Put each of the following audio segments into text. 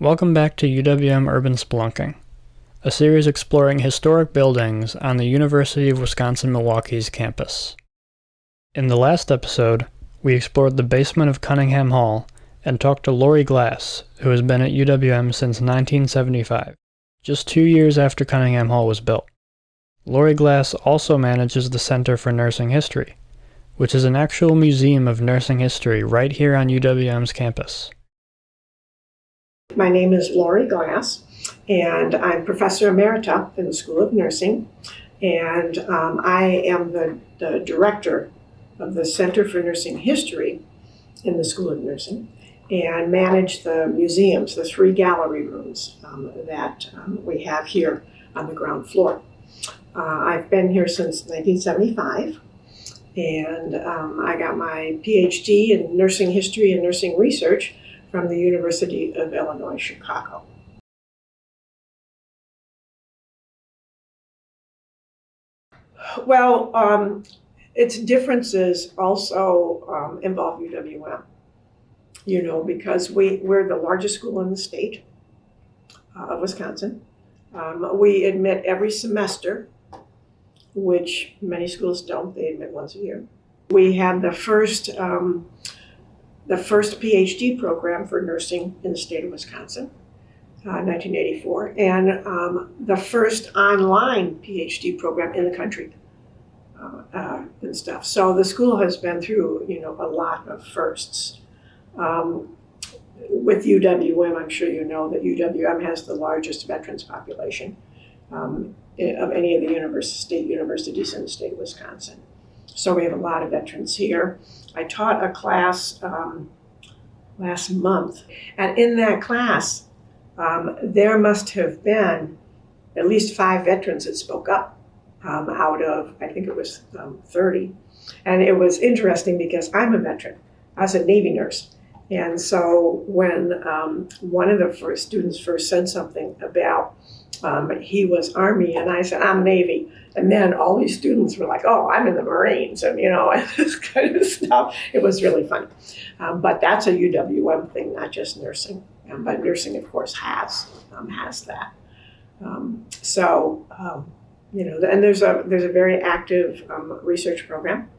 Welcome back to UWM Urban Spelunking, a series exploring historic buildings on the University of Wisconsin-Milwaukee's campus. In the last episode, we explored the basement of Cunningham Hall and talked to Laurie Glass, who has been at UWM since 1975, just 2 years after Cunningham Hall was built. Laurie Glass also manages the Center for Nursing History, which is an actual museum of nursing history right here on UWM's campus. My name is Laurie Glass, and I'm Professor Emerita in the School of Nursing, and I am the director of the Center for Nursing History in the School of Nursing, and manage the museums, the 3 gallery rooms that we have here on the ground floor. I've been here since 1975, and I got my PhD in nursing history and nursing research from the University of Illinois, Chicago. Well, its differences also involve UWM, because we're the largest school in the state of Wisconsin. We admit every semester, which many schools don't. They admit once a year. We had the first PhD program for nursing in the state of Wisconsin, 1984, and the first online PhD program in the country, and stuff. So the school has been through, a lot of firsts. With UWM, I'm sure you know that UWM has the largest veterans population of any of the state universities in the state of Wisconsin. So we have a lot of veterans here. I taught a class last month, and in that class, there must have been at least 5 veterans that spoke up out of, I think it was 30. And it was interesting because I'm a veteran. I was a Navy nurse. And so when one of the students first said something about he was Army, and I said, I'm Navy. And then all these students were like, oh, I'm in the Marines, and and this kind of stuff. It was really fun. But that's a UWM thing, not just nursing. But nursing, of course, has that. And there's a very active research program.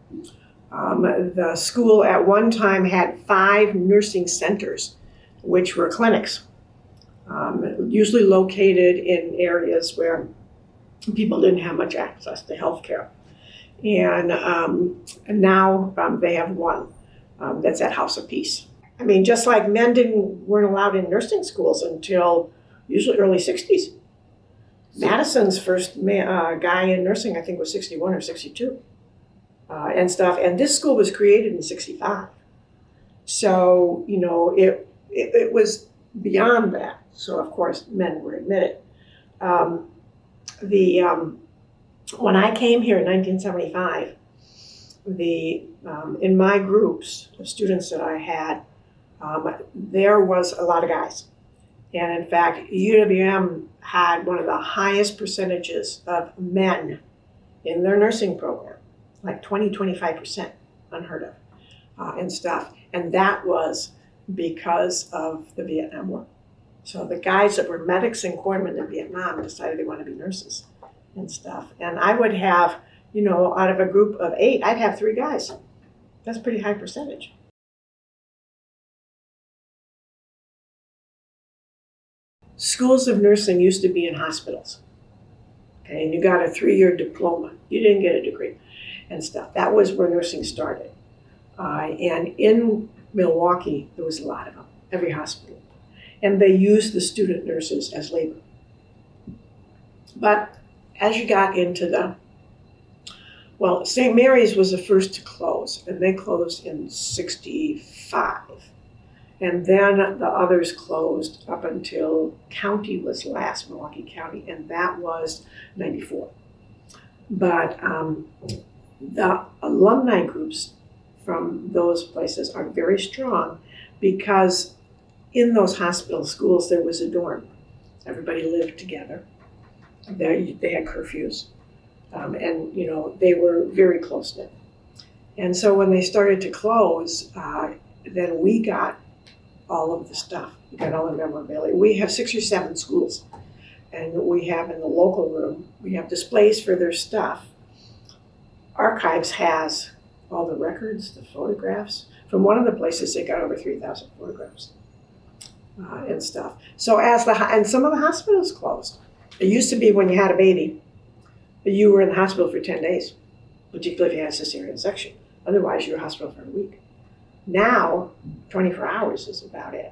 The school at one time had 5 nursing centers, which were clinics, usually located in areas where people didn't have much access to health care. And now they have one that's at House of Peace. I mean, just like men weren't allowed in nursing schools until usually early 60s. Madison's first guy in nursing, I think, was 61 or 62 and stuff. And this school was created in 65. So, it was beyond that. So, of course, men were admitted. When I came here in 1975, in my groups of students that I had, there was a lot of guys. And in fact, UWM had one of the highest percentages of men in their nursing program, like 25%, unheard of, and stuff. And that was because of the Vietnam War. So the guys that were medics and corpsmen in Vietnam decided they wanted to be nurses and stuff. And I would have, out of a group of 8, I'd have 3 guys. That's a pretty high percentage. Schools of nursing used to be in hospitals. Okay, and you got a 3-year diploma. You didn't get a degree and stuff. That was where nursing started. And in Milwaukee, there was a lot of them, every hospital. And they used the student nurses as labor. But as you got into St. Mary's was the first to close, and they closed in 65. And then the others closed up until county was last, Milwaukee County, and that was 94. But the alumni groups from those places are very strong because in those hospital schools there was a dorm. Everybody lived together. They had curfews, and they were very close-knit. And so when they started to close, then we got all of the stuff. We got all the memorabilia. We have 6 or 7 schools, and we have in the local room, we have displays for their stuff. Archives has all the records, the photographs. From one of the places, they got over 3,000 photographs and stuff. So and some of the hospitals closed. It used to be when you had a baby, you were in the hospital for 10 days, particularly if you had a cesarean section. Otherwise, you were in the hospital for a week. Now, 24 hours is about it.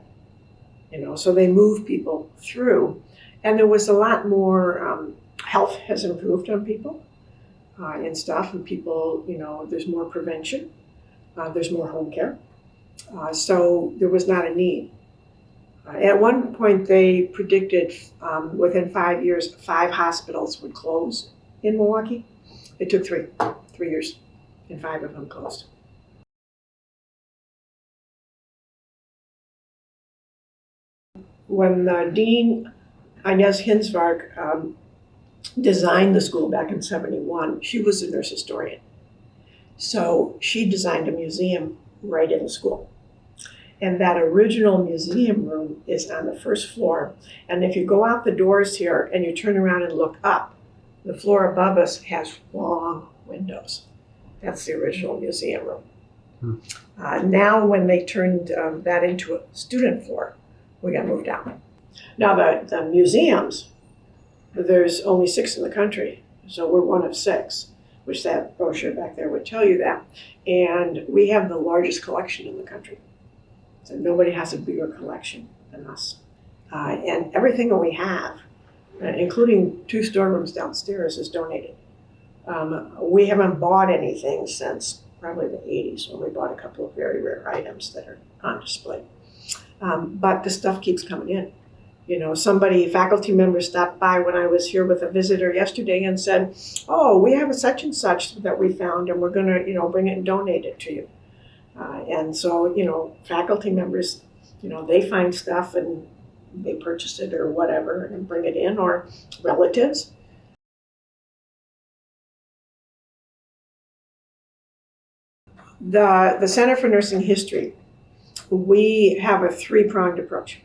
So they move people through. And there was a lot more, health has improved on people and stuff. And people, there's more prevention. There's more home care. So there was not a need. At one point, they predicted within 5 years, 5 hospitals would close in Milwaukee. It took 3 years, and 5 of them closed. When Dean Inez Hinsvark designed the school back in '71, she was a nurse historian. So she designed a museum right in the school. And that original museum room is on the first floor. And if you go out the doors here and you turn around and look up, the floor above us has long windows. That's the original museum room. Now when they turned that into a student floor, we got moved out. Now the museums, there's only 6 in the country. So we're one of 6, which that brochure back there would tell you that. And we have the largest collection in the country. So nobody has a bigger collection than us. And everything that we have, including 2 storerooms downstairs, is donated. We haven't bought anything since probably the 80s when we bought a couple of very rare items that are on display. But the stuff keeps coming in. Faculty member stopped by when I was here with a visitor yesterday and said, "Oh, we have a such and such that we found, and we're going to, bring it and donate it to you." And so, faculty members, they find stuff and they purchase it or whatever and bring it in, or relatives. The Center for Nursing History, we have a 3-pronged approach.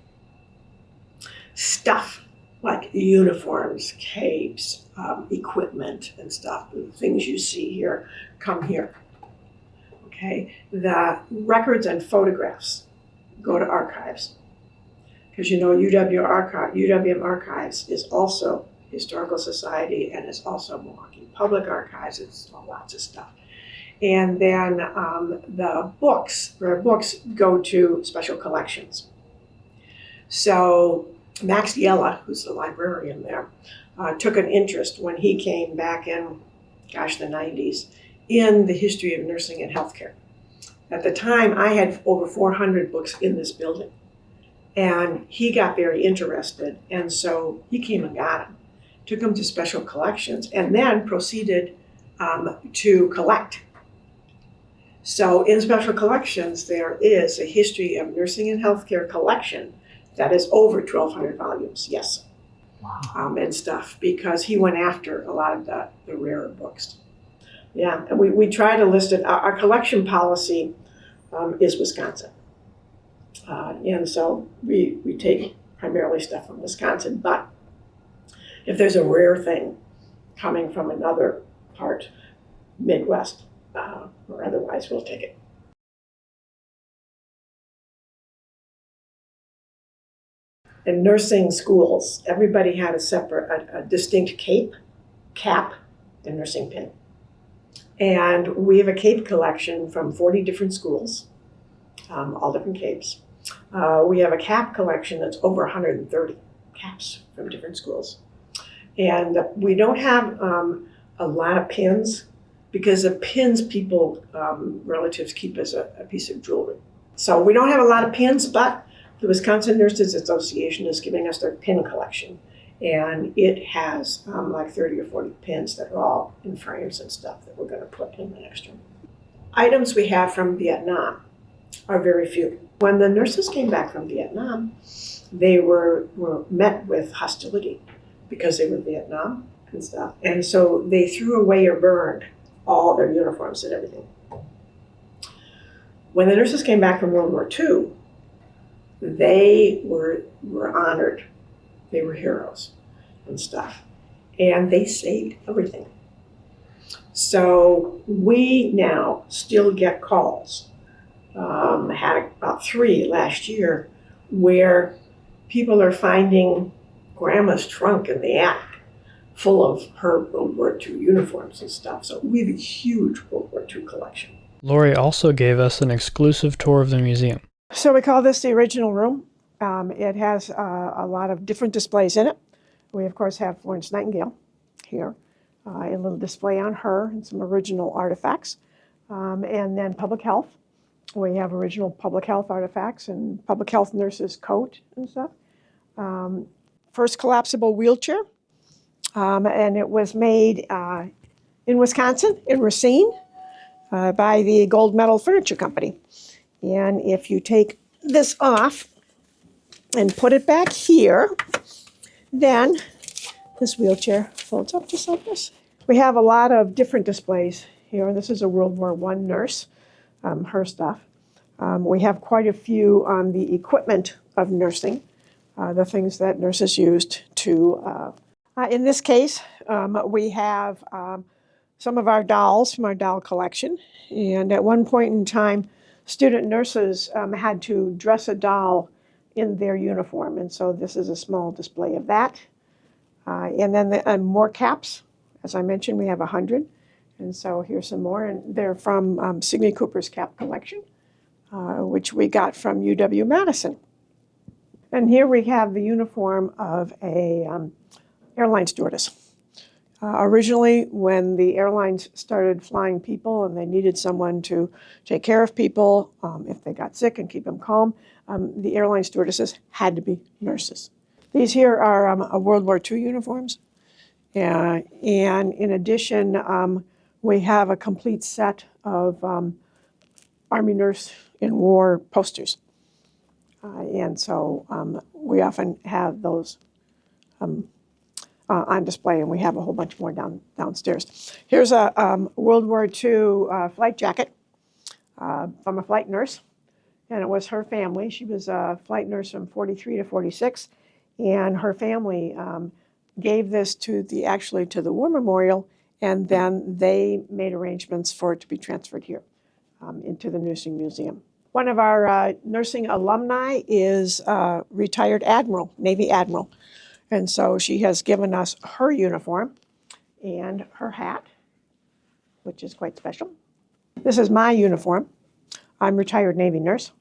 Stuff like uniforms, capes, equipment and stuff, the things you see here come here. Okay, the records and photographs go to archives. Because UWM Archives is also Historical Society and it's also Milwaukee Public Archives. It's lots of stuff. And then the books, rare books, go to special collections. So Max Yella, who's the librarian there, took an interest when he came back in, the 90s, in the history of nursing and healthcare. At the time, I had over 400 books in this building. And he got very interested, and so he came and got them, took them to special collections, and then proceeded to collect. So in special collections, there is a history of nursing and healthcare collection that is over 1,200 volumes, yes. Wow. And stuff, because he went after a lot of the rarer books. Yeah, and we try to list it. Our collection policy is Wisconsin. And so we take primarily stuff from Wisconsin, but if there's a rare thing coming from another part, Midwest, or otherwise, we'll take it. In nursing schools, everybody had a distinct cape, cap, and nursing pin. And we have a cape collection from 40 different schools, all different capes. We have a cap collection that's over 130 caps from different schools. And we don't have a lot of pins, because the pins people, relatives keep as a piece of jewelry. So we don't have a lot of pins, but the Wisconsin Nurses Association is giving us their pin collection. And it has like 30 or 40 pins that are all in frames and stuff that we're going to put in the next room. Items we have from Vietnam are very few. When the nurses came back from Vietnam, they were met with hostility because they were in Vietnam and stuff. And so they threw away or burned all their uniforms and everything. When the nurses came back from World War II, they were honored. They were heroes and stuff. And they saved everything. So we now still get calls. Had about 3 last year where people are finding grandma's trunk in the attic full of her World War II uniforms and stuff. So we have a huge World War II collection. Laurie also gave us an exclusive tour of the museum. So we call this the original room. It has a lot of different displays in it. We, of course, have Florence Nightingale here, a little display on her and some original artifacts. And then public health. We have original public health artifacts and public health nurse's coat and stuff. First collapsible wheelchair. And it was made in Wisconsin, in Racine, by the Gold Medal Furniture Company. And if you take this off and put it back here, then this wheelchair folds up just like this. We have a lot of different displays here. This is a World War I nurse, her stuff. We have quite a few on the equipment of nursing, the things that nurses used to. In this case, we have some of our dolls from our doll collection. And at one point in time, student nurses had to dress a doll in their uniform. And so this is a small display of that. And then more caps. As I mentioned, we have 100. And so here's some more. And they're from Sidney Cooper's cap collection, which we got from UW-Madison. And here we have the uniform of a airline stewardess. Originally, when the airlines started flying people and they needed someone to take care of people if they got sick and keep them calm, the airline stewardesses had to be nurses. These here are World War II uniforms. And in addition, we have a complete set of Army Nurse in War posters. And so we often have those on display, and we have a whole bunch more downstairs. Here's a World War II flight jacket from a flight nurse, and it was her family. She was a flight nurse from 43 to 46, and her family gave this to the War Memorial, and then they made arrangements for it to be transferred here into the Nursing Museum. One of our nursing alumni is a retired admiral, Navy admiral. And so she has given us her uniform and her hat, which is quite special. This is my uniform. I'm a retired Navy nurse.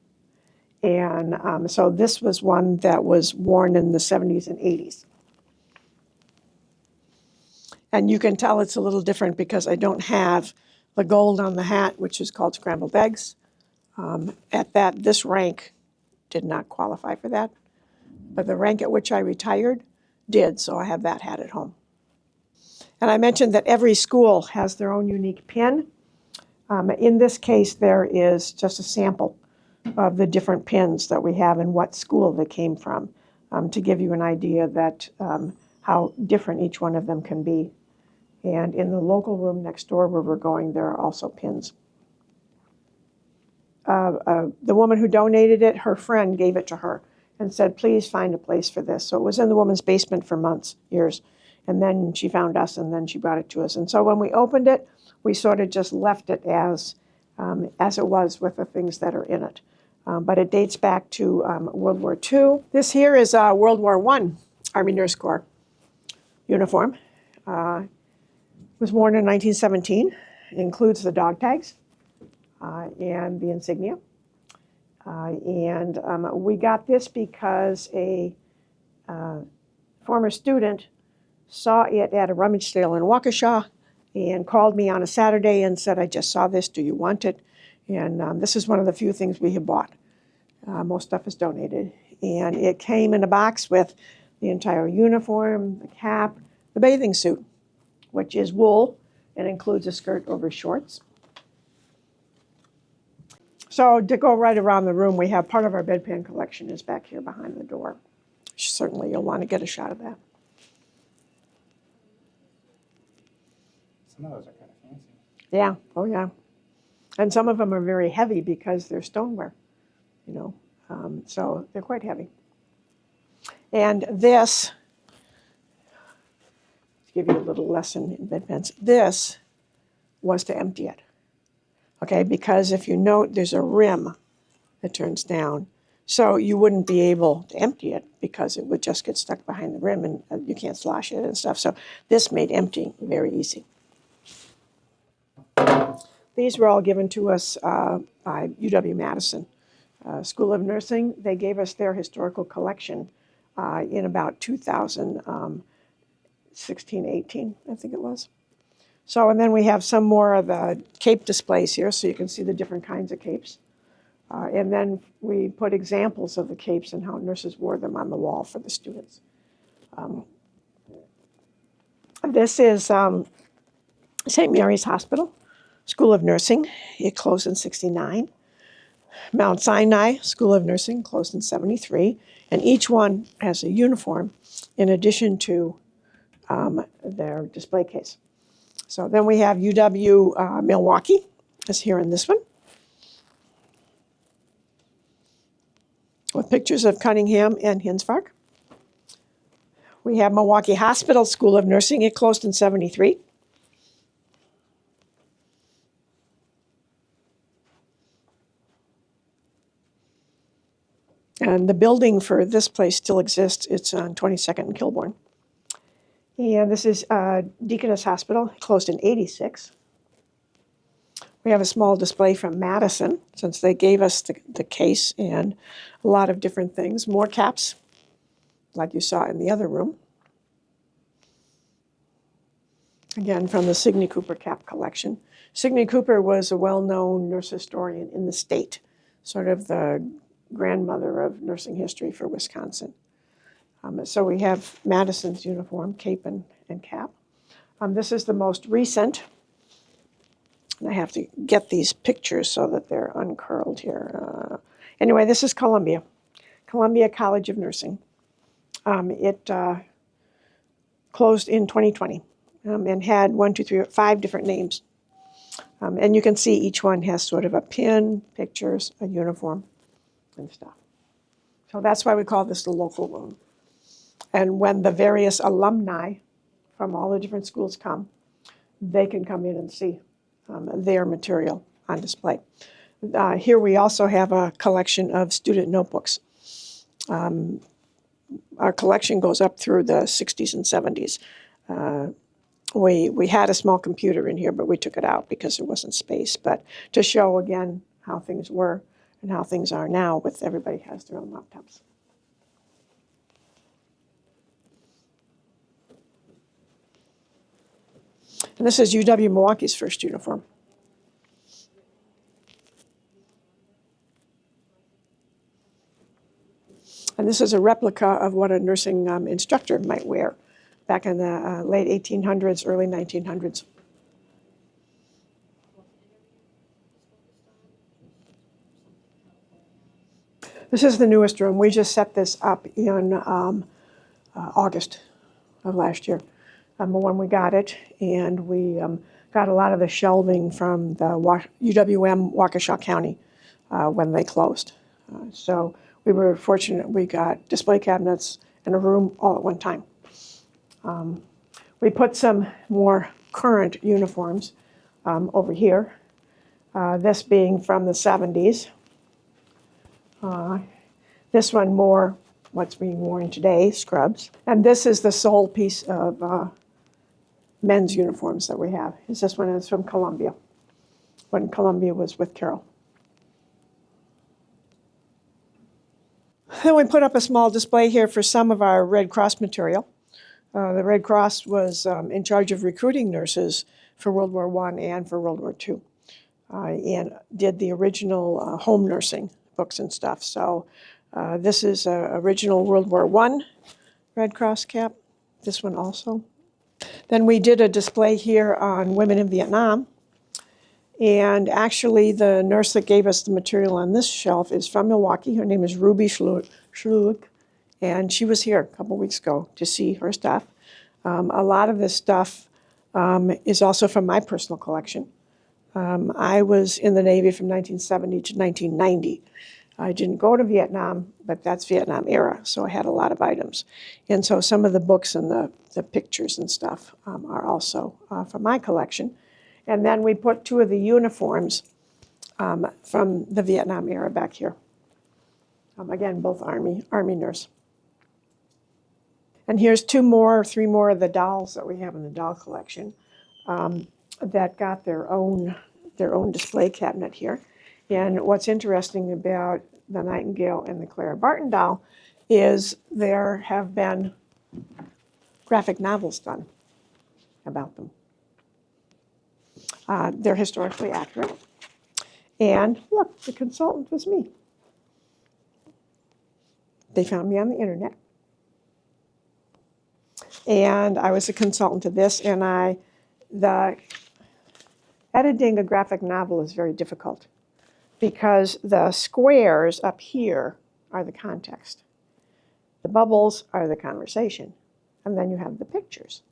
And so this was one that was worn in the 70s and 80s. And you can tell it's a little different because I don't have the gold on the hat, which is called scrambled eggs. This rank did not qualify for that. But the rank at which I retired did, so I have that hat at home. And I mentioned that every school has their own unique pin. In this case, there is just a sample of the different pins that we have and what school they came from, to give you an idea that how different each one of them can be. And in the local room next door where we're going, there are also pins. The woman who donated it, her friend gave it to her and said, please find a place for this. So it was in the woman's basement for months, years. And then she found us, and then she brought it to us. And so when we opened it, we sort of just left it as it was with the things that are in it. But it dates back to World War II. This here is a World War I Army Nurse Corps uniform. It was worn in 1917. It includes the dog tags and the insignia. We got this because a former student saw it at a rummage sale in Waukesha and called me on a Saturday and said, I just saw this, do you want it? And this is one of the few things we have bought. Most stuff is donated. And it came in a box with the entire uniform, the cap, the bathing suit, which is wool and includes a skirt over shorts. So to go right around the room, we have part of our bedpan collection is back here behind the door. Certainly you'll want to get a shot of that. Some of those are kind of fancy. Yeah, oh yeah. And some of them are very heavy because they're stoneware, you know. So they're quite heavy. And this, to give you a little lesson in bed pens, this was to empty it. Okay, because if you note, there's a rim that turns down. So you wouldn't be able to empty it because it would just get stuck behind the rim and you can't slosh it and stuff. So this made emptying very easy. These were all given to us by UW-Madison School of Nursing. They gave us their historical collection in about 2016, 18, I think it was. So, and then we have some more of the cape displays here so you can see the different kinds of capes. And then we put examples of the capes and how nurses wore them on the wall for the students. This is St. Mary's Hospital, School of Nursing. It closed in 69. Mount Sinai School of Nursing closed in 73. And each one has a uniform in addition to their display case. So then we have UW-Milwaukee is here in this one, with pictures of Cunningham and Hinsfark. We have Milwaukee Hospital School of Nursing. It closed in 73. And the building for this place still exists. It's on 22nd and Kilbourne. And this is Deaconess Hospital, closed in 86. We have a small display from Madison, since they gave us the case and a lot of different things. More caps, like you saw in the other room. Again, from the Signe Cooper cap collection. Signe Cooper was a well-known nurse historian in the state, sort of the grandmother of nursing history for Wisconsin. So we have Madison's uniform, cape and cap. This is the most recent. And I have to get these pictures so that they're uncurled here. Anyway, this is Columbia College of Nursing. It closed in 2020 and had 5 different names. And you can see each one has sort of a pin, pictures, a uniform, and stuff. So that's why we call this the local room. And when the various alumni from all the different schools come, they can come in and see their material on display. Here we also have a collection of student notebooks. Our collection goes up through the 60s and 70s. We had a small computer in here, but we took it out because there wasn't space. But to show again how things were and how things are now, with everybody has their own laptops. And this is UW-Milwaukee's first uniform. And this is a replica of what a nursing instructor might wear back in the late 1800s, early 1900s. This is the newest room. We just set this up in August of last year when we got it, and we got a lot of the shelving from the UWM Waukesha County when they closed. So we were fortunate we got display cabinets and a room all at one time. We put some more current uniforms over here, this being from the 70s. This one more what's being worn today, scrubs. And this is the sole piece of men's uniforms that we have. This one is from Columbia, when Columbia was with Carroll. Then we put up a small display here for some of our Red Cross material. The Red Cross was in charge of recruiting nurses for World War I and for World War II, and did the original home nursing books and stuff. So this is an original World War I Red Cross cap, this one also. Then we did a display here on women in Vietnam. And actually, the nurse that gave us the material on this shelf is from Milwaukee. Her name is Ruby Schlug, and she was here a couple weeks ago to see her stuff. A lot of this stuff is also from my personal collection. I was in the Navy from 1970 to 1990. I didn't go to Vietnam, but that's Vietnam era, so I had a lot of items. And so some of the books and the pictures and stuff are also from my collection. And then we put 2 of the uniforms from the Vietnam era back here. Again, both Army nurse. And here's 3 more of the dolls that we have in the doll collection that got their own display cabinet here. And what's interesting about the Nightingale and the Clara Barton doll is there have been graphic novels done about them. They're historically accurate. And look, the consultant was me. They found me on the internet. And I was a consultant to this, and the editing a graphic novel is very difficult because the squares up here are the context. The bubbles are the conversation, and then you have the pictures.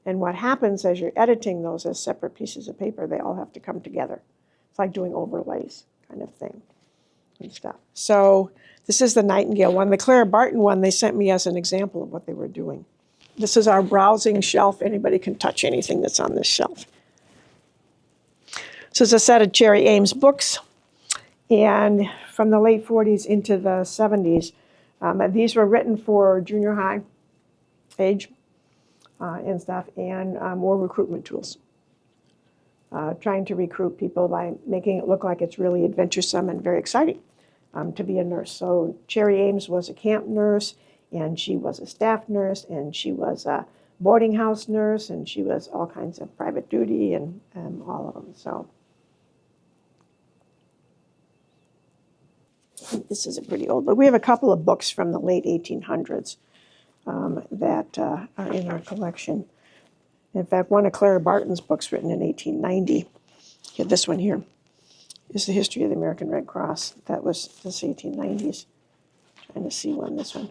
And what happens as you're editing those as separate pieces of paper, they all have to come together. It's like doing overlays kind of thing and stuff. So this is the Nightingale one. The Clara Barton one, they sent me as an example of what they were doing. This is our browsing shelf. Anybody can touch anything that's on this shelf. So it's a set of Cherry Ames books. And from the late 40s into the 70s, these were written for junior high age and stuff, and more recruitment tools. Trying to recruit people by making it look like it's really adventuresome and very exciting to be a nurse. So Cherry Ames was a camp nurse, and she was a staff nurse, and she was a boarding house nurse, and she was all kinds of private duty and all of them. So this is a pretty old book. We have a couple of books from the late 1800s that are in our collection. In fact, one of Clara Barton's books written in 1890, this one here, is the history of the American Red Cross. That was this 1890s. Trying to see when this one.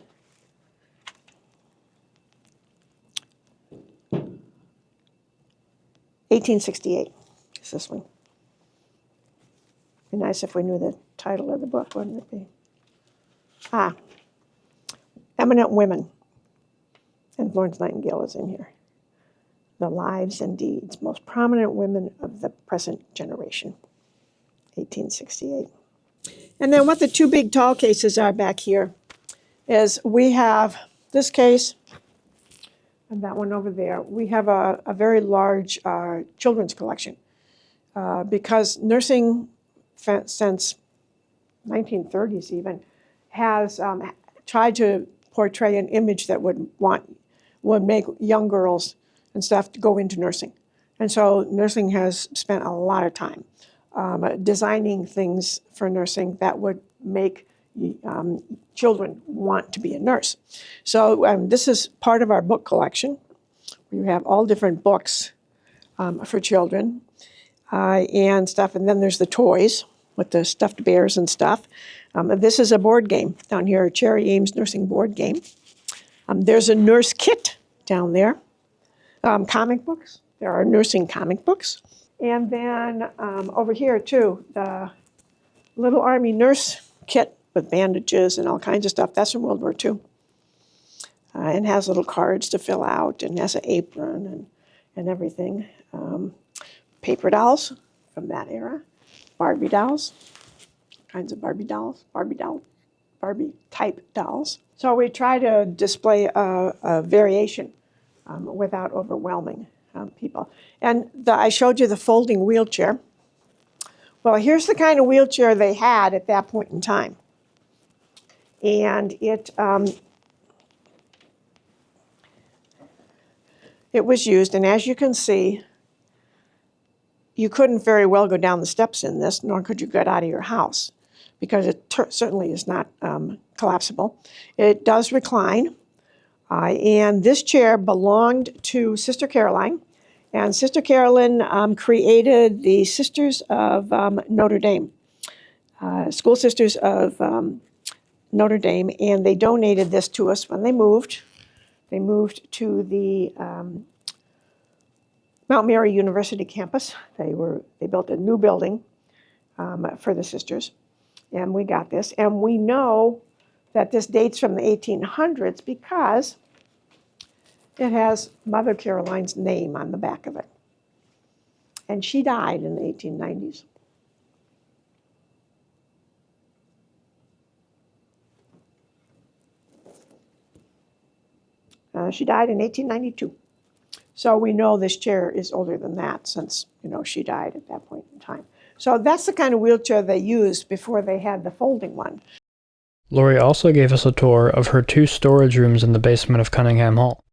1868 is this one. Be nice if we knew the title of the book, wouldn't it be? Eminent Women. And Florence Nightingale is in here. The Lives and Deeds, Most Prominent Women of the Present Generation, 1868. And then what the 2 big tall cases are back here is we have this case and that one over there. We have a very large children's collection because nursing since 1930s even has tried to portray an image that would make young girls and stuff to go into nursing. And so nursing has spent a lot of time designing things for nursing that would make children want to be a nurse. So this is part of our book collection. We have all different books for children and stuff. And then there's the toys with the stuffed bears and stuff. This is a board game down here, a Cherry Ames nursing board game. There's a nurse kit down there. Comic books. There are nursing comic books. And then over here, too, the Little Army Nurse kit with bandages and all kinds of stuff. That's from World War II. And has little cards to fill out and has an apron and everything. Paper dolls from that era. Barbie dolls. Kinds of Barbie dolls. Barbie type dolls. So we try to display a variation without overwhelming people. And I showed you the folding wheelchair. Well, here's the kind of wheelchair they had at that point in time. And it was used, and as you can see, you couldn't very well go down the steps in this, nor could you get out of your house, because it certainly is not collapsible. It does recline. And this chair belonged to Sister Caroline. And Sister Caroline created the Sisters of Notre Dame, School Sisters of Notre Dame, and they donated this to us when they moved. They moved to the Mount Mary University campus. They built a new building for the sisters. And we got this. And we know that this dates from the 1800s because it has Mother Caroline's name on the back of it. And she died in the 1890s. She died in 1892. So we know this chair is older than that since, she died at that point in time. So that's the kind of wheelchair they used before they had the folding one. Laurie also gave us a tour of her 2 storage rooms in the basement of Cunningham Hall.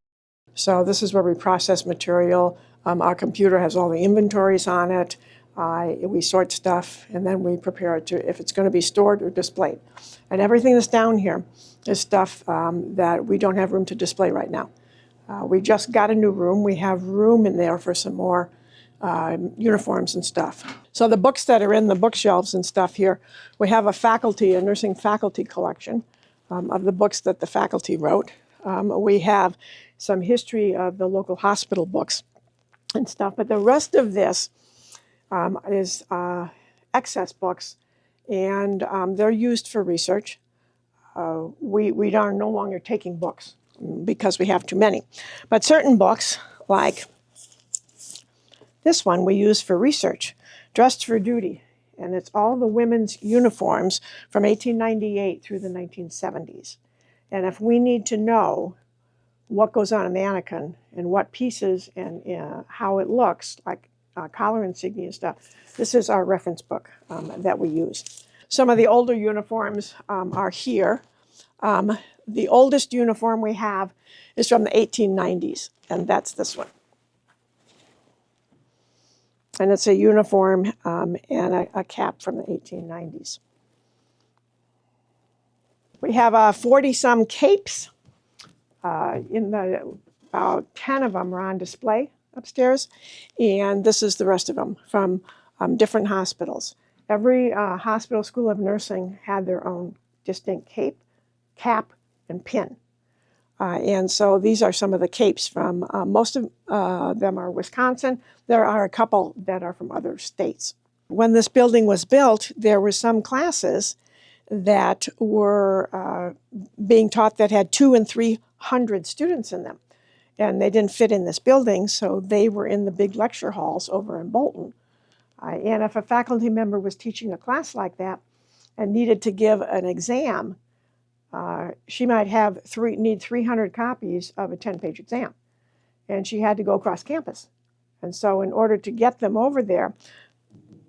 So this is where we process material. Our computer has all the inventories on it. We sort stuff, and then we prepare it if it's going to be stored or displayed. And everything that's down here is stuff that we don't have room to display right now. We just got a new room. We have room in there for some more uniforms and stuff. So the books that are in the bookshelves and stuff here, we have a nursing faculty collection of the books that the faculty wrote. We have some history of the local hospital books and stuff, but the rest of this is excess books, and they're used for research. We are no longer taking books because we have too many. But certain books, like this one, we use for research, Dressed for Duty, and it's all the women's uniforms from 1898 through the 1970s. And if we need to know what goes on a mannequin and what pieces and how it looks, like collar insignia and stuff, this is our reference book that we use. Some of the older uniforms are here. The oldest uniform we have is from the 1890s, and that's this one. And it's a uniform and a cap from the 1890s. We have 40-some capes. About 10 of them are on display upstairs, and this is the rest of them from different hospitals. Every hospital school of nursing had their own distinct cape, cap, and pin. And so these are some of the capes from, most of them are Wisconsin. There are a couple that are from other states. When this building was built, there were some classes that were being taught that had 200 and 300 students in them. And they didn't fit in this building, so they were in the big lecture halls over in Bolton. And if a faculty member was teaching a class like that and needed to give an exam, she might need 300 copies of a 10-page exam. And she had to go across campus. And so in order to get them over there,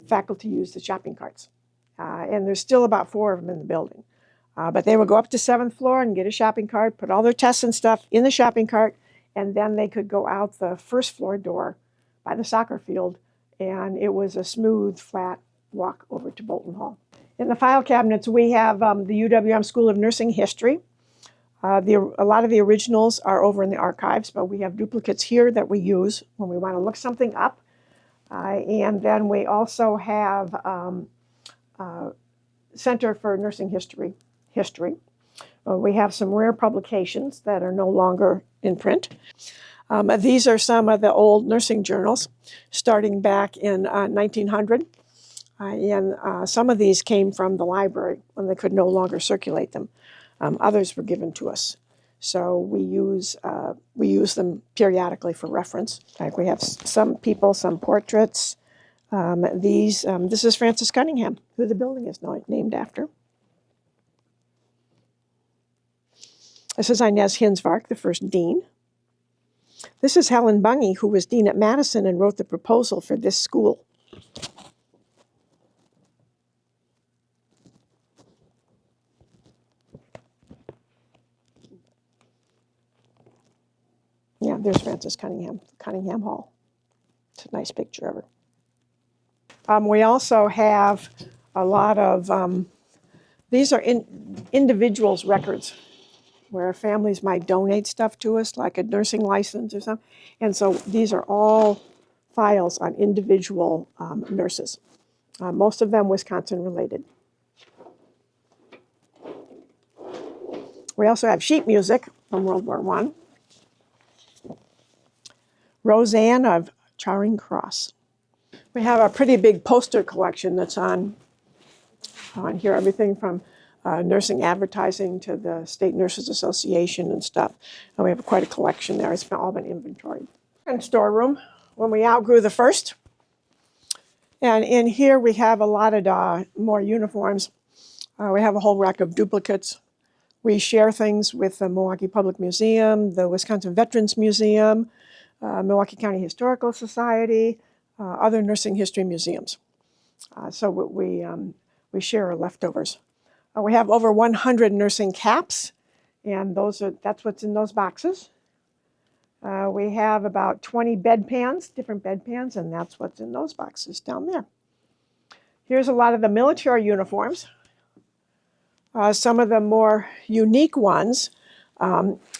faculty used the shopping carts. And there's still about 4 of them in the building. But they would go up to 7th floor and get a shopping cart, put all their tests and stuff in the shopping cart, and then they could go out the 1st floor door by the soccer field, and it was a smooth, flat walk over to Bolton Hall. In the file cabinets, we have the UWM School of Nursing history. A lot of the originals are over in the archives, but we have duplicates here that we use when we want to look something up. And then we also have Center for Nursing History. We have some rare publications that are no longer in print. These are some of the old nursing journals starting back in 1900. And some of these came from the library when they could no longer circulate them. Others were given to us. So we use them periodically for reference. Like we have some people, some portraits. This is Francis Cunningham, who the building is named after. This is Inez Hinsvark, the first dean. This is Helen Bunge, who was dean at Madison and wrote the proposal for this school. Yeah, there's Francis Cunningham, Cunningham Hall. It's a nice picture of her. We also have a lot of, these are individuals' records where families might donate stuff to us, like a nursing license or something. And so these are all files on individual nurses, most of them Wisconsin-related. We also have sheet music from World War I. Roseanne of Charing Cross. We have a pretty big poster collection that's on on here, everything from nursing advertising to the State Nurses Association and stuff. And we have quite a collection there. It's all been inventoried. And storeroom, when we outgrew the first. And in here we have a lot of more uniforms. We have a whole rack of duplicates. We share things with the Milwaukee Public Museum, the Wisconsin Veterans Museum, Milwaukee County Historical Society, other nursing history museums. So we share our leftovers. We have over 100 nursing caps, and that's what's in those boxes. We have about 20 bedpans, different bedpans, and that's what's in those boxes down there. Here's a lot of the military uniforms. Some of the more unique ones,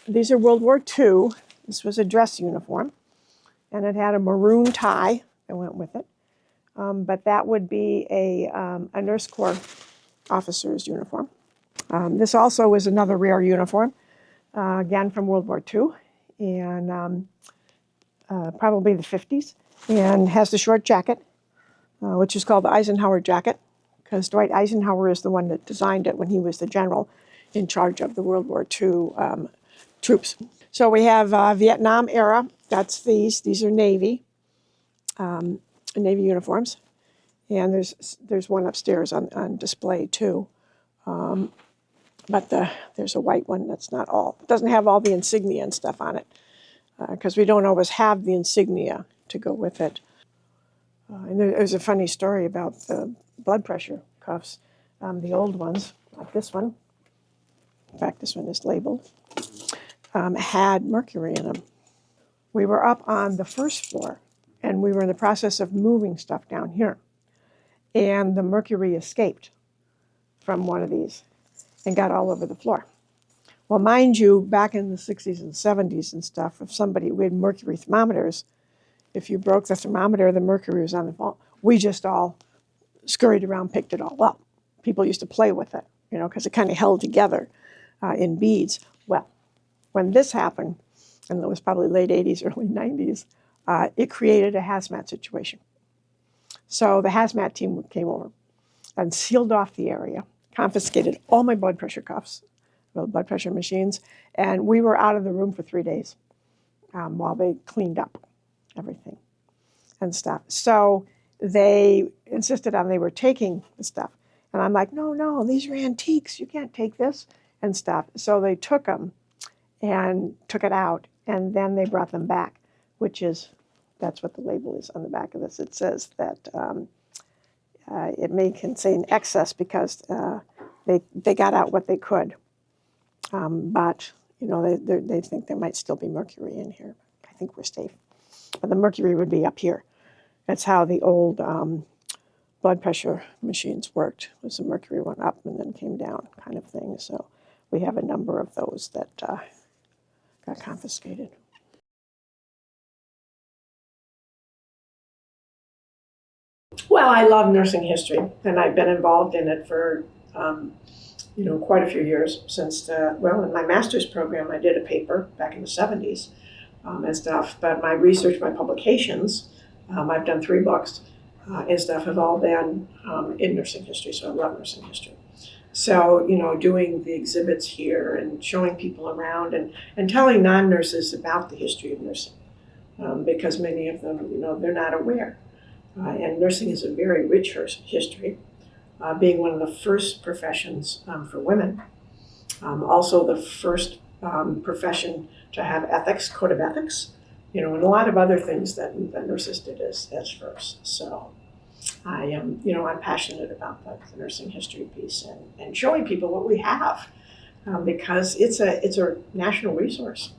these are World War II. This was a dress uniform, and it had a maroon tie that went with it. But that would be a Nurse Corps officer's uniform. This also is another rare uniform, again from World War II, and probably the 50s, and has the short jacket, which is called the Eisenhower jacket, because Dwight Eisenhower is the one that designed it when he was the general in charge of the World War II troops. So we have Vietnam era, that's these are Navy uniforms. And there's one upstairs on display too. But there's a white one that's not all, doesn't have all the insignia and stuff on it, because we don't always have the insignia to go with it. And there's a funny story about the blood pressure cuffs, the old ones, like this one. In fact, this one is labeled, had mercury in them. We were up on the first floor, and we were in the process of moving stuff down here. And the mercury escaped from one of these and got all over the floor. Well, mind you, back in the 60s and 70s and stuff, if somebody, we had mercury thermometers, if you broke the thermometer, the mercury was on the wall. We just all scurried around, picked it all up. People used to play with it, because it kind of held together in beads. Well, when this happened, and it was probably late 80s, early 90s, it created a hazmat situation. So the hazmat team came over and sealed off the area, confiscated all my blood pressure cuffs, blood pressure machines, and we were out of the room for 3 days while they cleaned up everything and stuff. So they insisted on they were taking the stuff. And I'm like, no, these are antiques. You can't take this and stuff. So they took them and took it out, and then they brought them back, that's what the label is on the back of this. It says that it may contain excess because they got out what they could. But, they think there might still be mercury in here. I think we're safe. But the mercury would be up here. That's how the old blood pressure machines worked, was the mercury went up and then came down kind of thing. So we have a number of those that got confiscated. Well, I love nursing history, and I've been involved in it for, quite a few years since, in my master's program, I did a paper back in the 70s and stuff, but my research, my publications, I've done 3 books and stuff, have all been in nursing history, so I love nursing history. So, doing the exhibits here and showing people around and telling non-nurses about the history of nursing, because many of them, they're not aware. And nursing is a very rich history, being one of the first professions for women. Also the first profession to have ethics, code of ethics, and a lot of other things that nurses did as first. So I am, I'm passionate about the nursing history piece and showing people what we have, because it's a national resource.